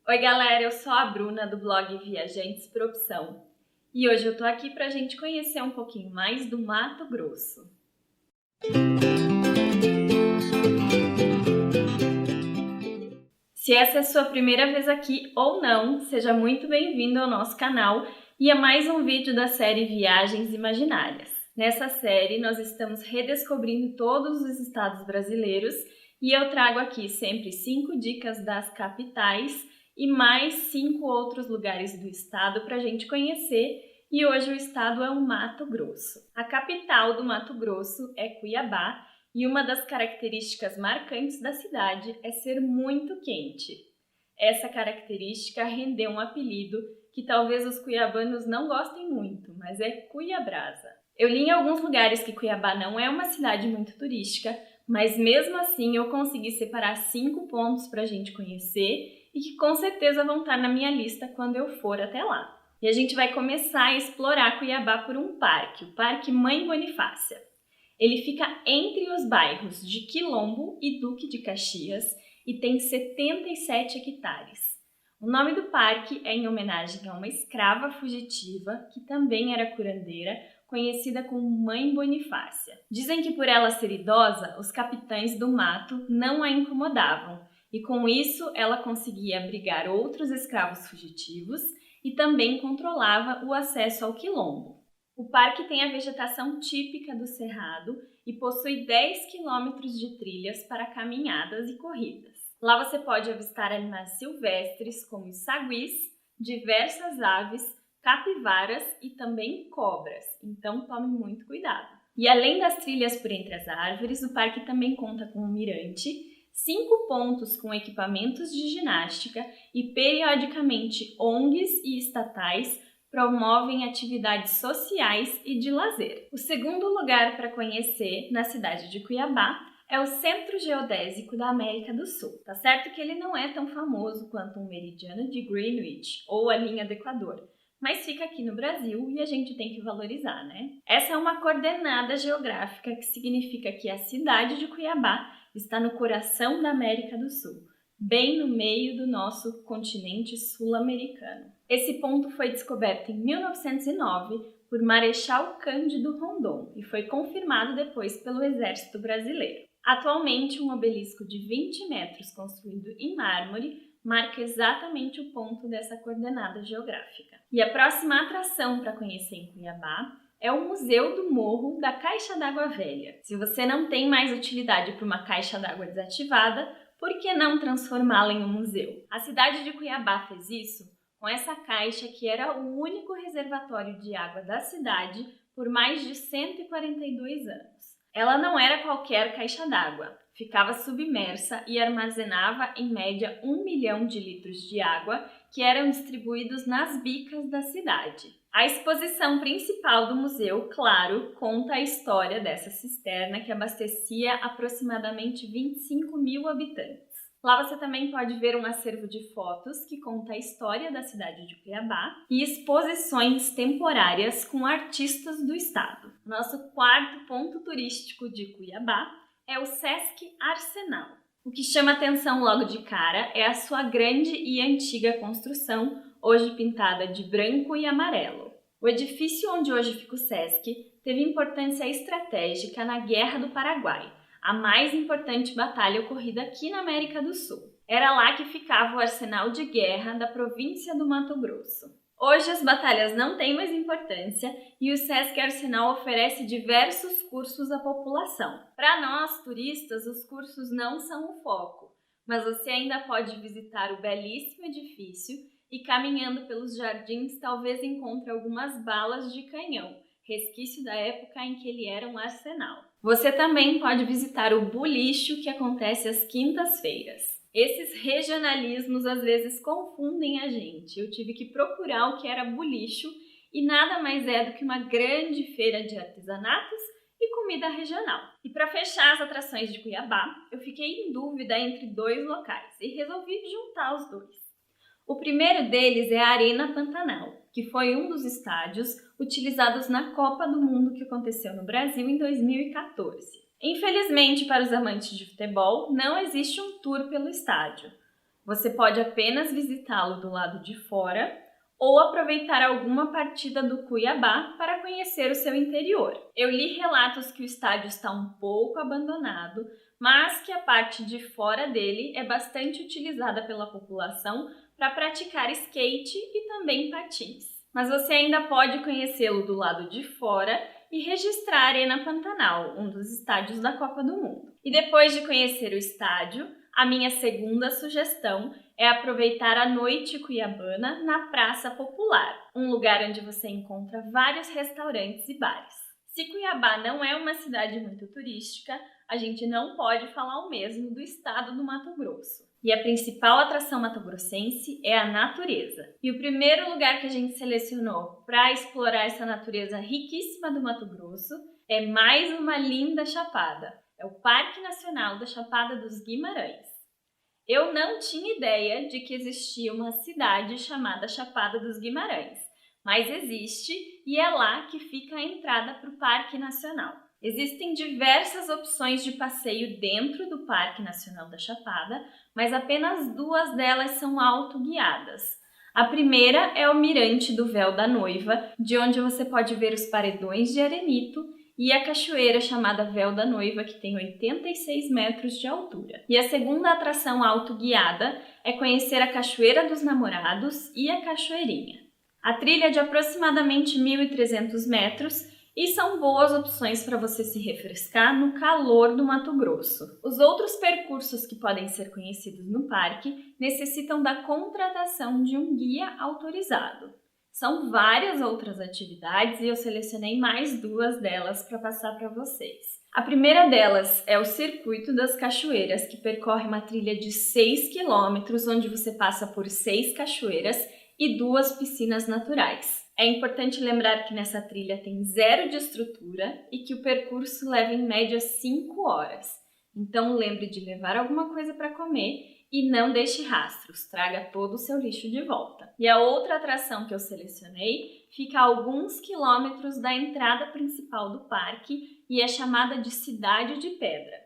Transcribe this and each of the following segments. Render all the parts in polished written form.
Oi galera, eu sou a Bruna do blog Viajantes por Opção e hoje eu tô aqui pra gente conhecer um pouquinho mais do Mato Grosso. Se essa é a sua primeira vez aqui ou não, seja muito bem-vindo ao nosso canal e a mais um vídeo da série Viagens Imaginárias. Nessa série nós estamos redescobrindo todos os estados brasileiros e eu trago aqui sempre 5 dicas das capitais e mais 5 outros lugares do estado para a gente conhecer, e hoje o estado é o Mato Grosso. A capital do Mato Grosso é Cuiabá e uma das características marcantes da cidade é ser muito quente. Essa característica rendeu um apelido que talvez os cuiabanos não gostem muito, mas é Cuiabrasa. Eu li em alguns lugares que Cuiabá não é uma cidade muito turística, mas mesmo assim eu consegui separar 5 pontos para a gente conhecer e que com certeza vão estar na minha lista quando eu for até lá. E a gente vai começar a explorar Cuiabá por um parque, o Parque Mãe Bonifácia. Ele fica entre os bairros de Quilombo e Duque de Caxias e tem 77 hectares. O nome do parque é em homenagem a uma escrava fugitiva que também era curandeira, conhecida como Mãe Bonifácia. Dizem que por ela ser idosa, os capitães do mato não a incomodavam, e com isso ela conseguia abrigar outros escravos fugitivos e também controlava o acesso ao quilombo. O parque tem a vegetação típica do Cerrado e possui 10 quilômetros de trilhas para caminhadas e corridas. Lá você pode avistar animais silvestres como os saguis, diversas aves, capivaras e também cobras, então tome muito cuidado. E além das trilhas por entre as árvores, o parque também conta com um mirante, 5 pontos com equipamentos de ginástica e periodicamente ONGs e estatais promovem atividades sociais e de lazer. O segundo lugar para conhecer na cidade de Cuiabá é o Centro Geodésico da América do Sul. Tá certo que ele não é tão famoso quanto o meridiano de Greenwich ou a linha do Equador, mas fica aqui no Brasil e a gente tem que valorizar, né? Essa é uma coordenada geográfica que significa que a cidade de Cuiabá está no coração da América do Sul, bem no meio do nosso continente sul-americano. Esse ponto foi descoberto em 1909 por Marechal Cândido Rondon e foi confirmado depois pelo Exército Brasileiro. Atualmente, um obelisco de 20 metros construído em mármore marca exatamente o ponto dessa coordenada geográfica. E a próxima atração para conhecer em Cuiabá é o Museu do Morro da Caixa d'Água Velha. Se você não tem mais utilidade para uma caixa d'água desativada, por que não transformá-la em um museu? A cidade de Cuiabá fez isso com essa caixa que era o único reservatório de água da cidade por mais de 142 anos. Ela não era qualquer caixa d'água, ficava submersa e armazenava em média 1 milhão de litros de água que eram distribuídos nas bicas da cidade. A exposição principal do museu, claro, conta a história dessa cisterna que abastecia aproximadamente 25 mil habitantes. Lá você também pode ver um acervo de fotos que conta a história da cidade de Cuiabá e exposições temporárias com artistas do estado. Nosso quarto ponto turístico de Cuiabá é o Sesc Arsenal. O que chama atenção logo de cara é a sua grande e antiga construção, hoje pintada de branco e amarelo. O edifício onde hoje fica o Sesc teve importância estratégica na Guerra do Paraguai, a mais importante batalha ocorrida aqui na América do Sul. Era lá que ficava o arsenal de guerra da província do Mato Grosso. Hoje as batalhas não têm mais importância e o Sesc Arsenal oferece diversos cursos à população. Para nós, turistas, os cursos não são o foco, mas você ainda pode visitar o belíssimo edifício e caminhando pelos jardins talvez encontre algumas balas de canhão, resquício da época em que ele era um arsenal. Você também pode visitar o Bulicho, que acontece às quintas-feiras. Esses regionalismos às vezes confundem a gente. Eu tive que procurar o que era bulicho e nada mais é do que uma grande feira de artesanatos e comida regional. E para fechar as atrações de Cuiabá, eu fiquei em dúvida entre 2 locais e resolvi juntar os 2. O primeiro deles é a Arena Pantanal, que foi um dos estádios utilizados na Copa do Mundo que aconteceu no Brasil em 2014. Infelizmente, para os amantes de futebol, não existe um tour pelo estádio, Você pode apenas visitá-lo do lado de fora ou aproveitar alguma partida do Cuiabá para conhecer o seu interior. Eu li relatos que o estádio está um pouco abandonado, mas que a parte de fora dele é bastante utilizada pela população para praticar skate e também patins. Mas você ainda pode conhecê-lo do lado de fora e registrar a Arena Pantanal, um dos estádios da Copa do Mundo. E depois de conhecer o estádio, a minha segunda sugestão é aproveitar a noite cuiabana na Praça Popular, um lugar onde você encontra vários restaurantes e bares. Se Cuiabá não é uma cidade muito turística, a gente não pode falar o mesmo do estado do Mato Grosso. E a principal atração matogrossense é a natureza. E o primeiro lugar que a gente selecionou para explorar essa natureza riquíssima do Mato Grosso é mais uma linda chapada. É o Parque Nacional da Chapada dos Guimarães. Eu não tinha ideia de que existia uma cidade chamada Chapada dos Guimarães, mas existe e é lá que fica a entrada para o Parque Nacional. Existem diversas opções de passeio dentro do Parque Nacional da Chapada, mas apenas 2 delas são autoguiadas. A primeira é o Mirante do Véu da Noiva, de onde você pode ver os paredões de arenito, e a cachoeira chamada Véu da Noiva, que tem 86 metros de altura. E a segunda atração autoguiada é conhecer a Cachoeira dos Namorados e a Cachoeirinha. A trilha é de aproximadamente 1.300 metros e são boas opções para você se refrescar no calor do Mato Grosso. Os outros percursos que podem ser conhecidos no parque necessitam da contratação de um guia autorizado. São várias outras atividades e eu selecionei mais 2 delas para passar para vocês. A primeira delas é o Circuito das Cachoeiras, que percorre uma trilha de 6 quilômetros, onde você passa por 6 cachoeiras e 2 piscinas naturais. É importante lembrar que nessa trilha tem 0 de estrutura e que o percurso leva em média 5 horas. Então lembre de levar alguma coisa para comer e não deixe rastros, traga todo o seu lixo de volta. E a outra atração que eu selecionei fica a alguns quilômetros da entrada principal do parque e é chamada de Cidade de Pedra.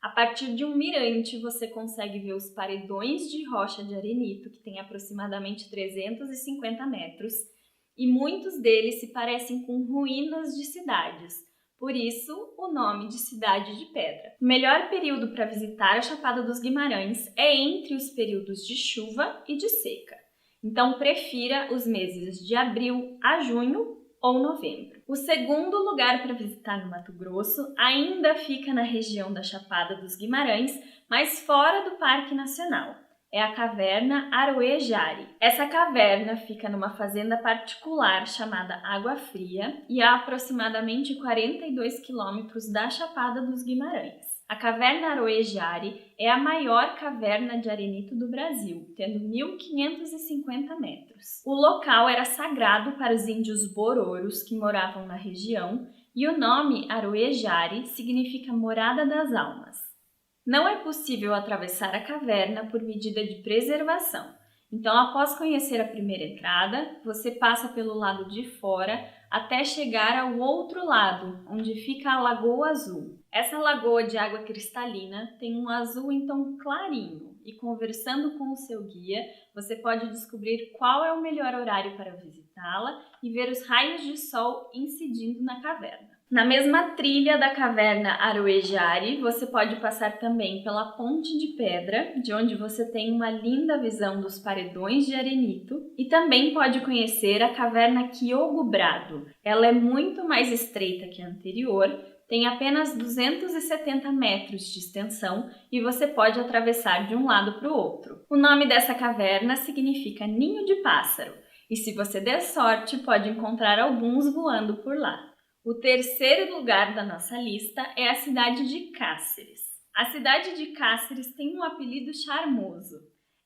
A partir de um mirante você consegue ver os paredões de rocha de arenito, que tem aproximadamente 350 metros, e muitos deles se parecem com ruínas de cidades. Por isso, o nome de Cidade de Pedra. O melhor período para visitar a Chapada dos Guimarães é entre os períodos de chuva e de seca. Então, prefira os meses de abril a junho ou novembro. O segundo lugar para visitar no Mato Grosso ainda fica na região da Chapada dos Guimarães, mas fora do Parque Nacional. É a Caverna Aroejari. Essa caverna fica numa fazenda particular chamada Água Fria e a aproximadamente 42 quilômetros da Chapada dos Guimarães. A Caverna Aroejari é a maior caverna de arenito do Brasil, tendo 1.550 metros. O local era sagrado para os índios bororos que moravam na região e o nome Aroejari significa Morada das Almas. Não é possível atravessar a caverna por medida de preservação. Então, após conhecer a primeira entrada, você passa pelo lado de fora até chegar ao outro lado, onde fica a Lagoa Azul. Essa lagoa de água cristalina tem um azul então clarinho e conversando com o seu guia, você pode descobrir qual é o melhor horário para visitá-la e ver os raios de sol incidindo na caverna. Na mesma trilha da caverna Aroejari, você pode passar também pela Ponte de Pedra, de onde você tem uma linda visão dos paredões de arenito, e também pode conhecer a caverna Quiogo-Brado. Ela é muito mais estreita que a anterior, tem apenas 270 metros de extensão e você pode atravessar de um lado para o outro. O nome dessa caverna significa ninho de pássaro, e se você der sorte, pode encontrar alguns voando por lá. O terceiro lugar da nossa lista é a cidade de Cáceres. A cidade de Cáceres tem um apelido charmoso.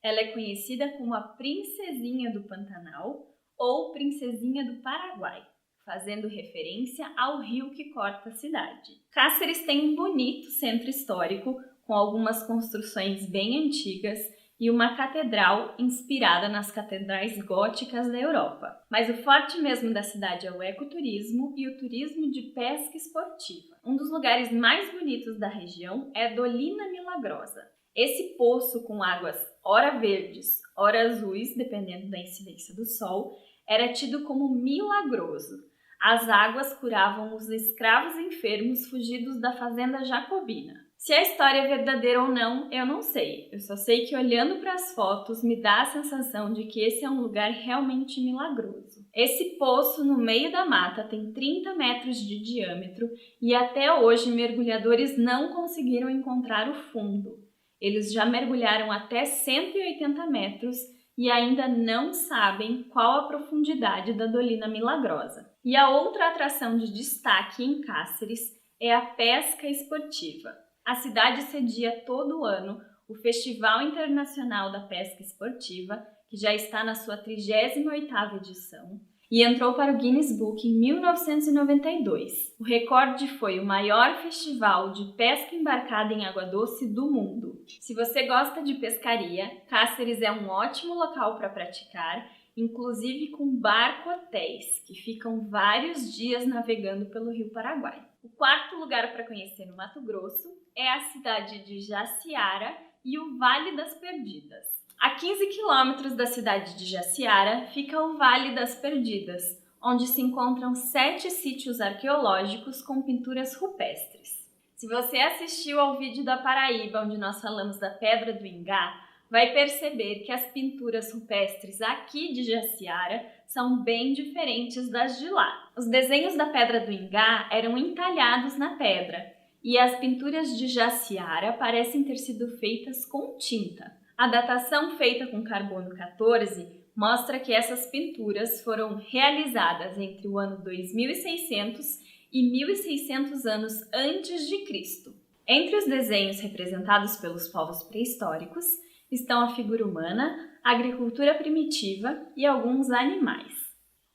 Ela é conhecida como a Princesinha do Pantanal ou Princesinha do Paraguai, fazendo referência ao rio que corta a cidade. Cáceres tem um bonito centro histórico com algumas construções bem antigas e uma catedral inspirada nas catedrais góticas da Europa. Mas o forte mesmo da cidade é o ecoturismo e o turismo de pesca esportiva. Um dos lugares mais bonitos da região é Dolina Milagrosa. Esse poço com águas ora verdes, ora azuis, dependendo da incidência do sol, era tido como milagroso. As águas curavam os escravos enfermos fugidos da fazenda jacobina. Se a história é verdadeira ou não, eu não sei. Eu só sei que olhando para as fotos me dá a sensação de que esse é um lugar realmente milagroso. Esse poço no meio da mata tem 30 metros de diâmetro e até hoje mergulhadores não conseguiram encontrar o fundo. Eles já mergulharam até 180 metros e ainda não sabem qual a profundidade da Dolina Milagrosa. E a outra atração de destaque em Cáceres é a pesca esportiva. A cidade cedia todo ano o Festival Internacional da Pesca Esportiva, que já está na sua 38ª edição, e entrou para o Guinness Book em 1992. O recorde foi o maior festival de pesca embarcada em água doce do mundo. Se você gosta de pescaria, Cáceres é um ótimo local para praticar, inclusive com barco-hotéis, que ficam vários dias navegando pelo Rio Paraguai. O quarto lugar para conhecer no Mato Grosso é a cidade de Jaciara e o Vale das Perdidas. A 15 quilômetros da cidade de Jaciara fica o Vale das Perdidas, onde se encontram 7 sítios arqueológicos com pinturas rupestres. Se você assistiu ao vídeo da Paraíba, onde nós falamos da Pedra do Ingá, vai perceber que as pinturas rupestres aqui de Jaciara são bem diferentes das de lá. Os desenhos da Pedra do Ingá eram entalhados na pedra, e as pinturas de Jaciara parecem ter sido feitas com tinta. A datação feita com carbono 14 mostra que essas pinturas foram realizadas entre o ano 2600 e 1600 anos antes de Cristo. Entre os desenhos representados pelos povos pré-históricos estão a figura humana, a agricultura primitiva e alguns animais.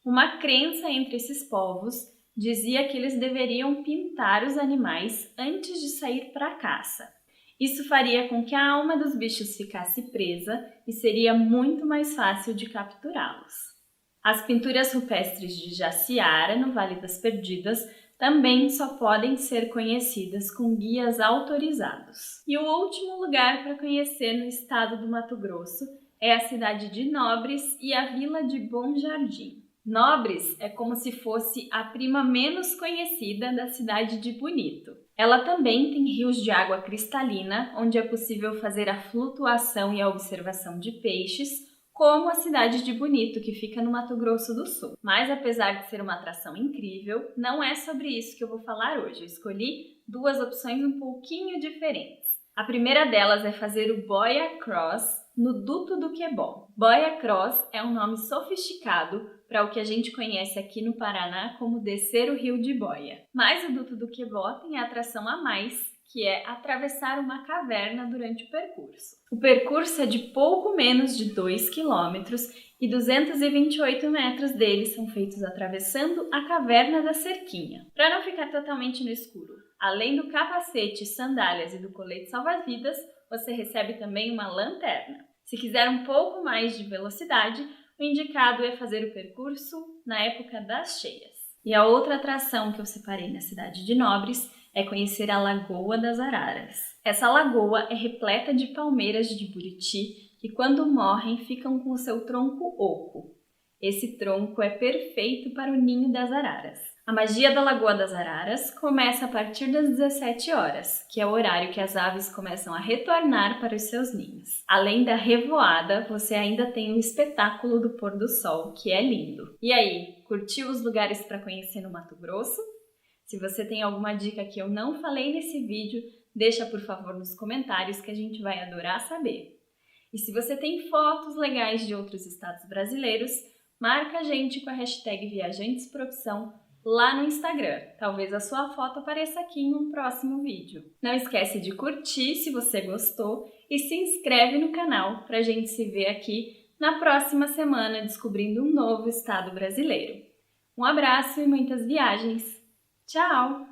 Uma crença entre esses povos dizia que eles deveriam pintar os animais antes de sair para a caça. Isso faria com que a alma dos bichos ficasse presa e seria muito mais fácil de capturá-los. As pinturas rupestres de Jaciara, no Vale das Perdidas, também só podem ser conhecidas com guias autorizados. E o último lugar para conhecer no estado do Mato Grosso é a cidade de Nobres e a vila de Bom Jardim. Nobres é como se fosse a prima menos conhecida da cidade de Bonito. Ela também tem rios de água cristalina, onde é possível fazer a flutuação e a observação de peixes, como a cidade de Bonito, que fica no Mato Grosso do Sul. Mas apesar de ser uma atração incrível, não é sobre isso que eu vou falar hoje. Eu escolhi 2 opções um pouquinho diferentes. A primeira delas é fazer o Boia Cross no Duto do Quebó. Boia Cross é um nome sofisticado para o que a gente conhece aqui no Paraná como descer o rio de boia. Mas o Duto do Quebó tem a atração a mais, que é atravessar uma caverna durante o percurso. O percurso é de pouco menos de 2 quilômetros e 228 metros deles são feitos atravessando a caverna da cerquinha. Para não ficar totalmente no escuro, além do capacete, sandálias e do colete salva-vidas, você recebe também uma lanterna. Se quiser um pouco mais de velocidade, o indicado é fazer o percurso na época das cheias. E a outra atração que eu separei na cidade de Nobres é conhecer a Lagoa das Araras. Essa lagoa é repleta de palmeiras de buriti que, quando morrem, ficam com o seu tronco oco. Esse tronco é perfeito para o ninho das araras. A magia da Lagoa das Araras começa a partir das 17 horas, que é o horário que as aves começam a retornar para os seus ninhos. Além da revoada, você ainda tem o espetáculo do pôr do sol, que é lindo. E aí, curtiu os lugares para conhecer no Mato Grosso? Se você tem alguma dica que eu não falei nesse vídeo, deixa por favor nos comentários que a gente vai adorar saber. E se você tem fotos legais de outros estados brasileiros, marca a gente com a hashtag Viajantes por Opção lá no Instagram. Talvez a sua foto apareça aqui em um próximo vídeo. Não esquece de curtir se você gostou e se inscreve no canal para a gente se ver aqui na próxima semana descobrindo um novo estado brasileiro. Um abraço e muitas viagens! Tchau!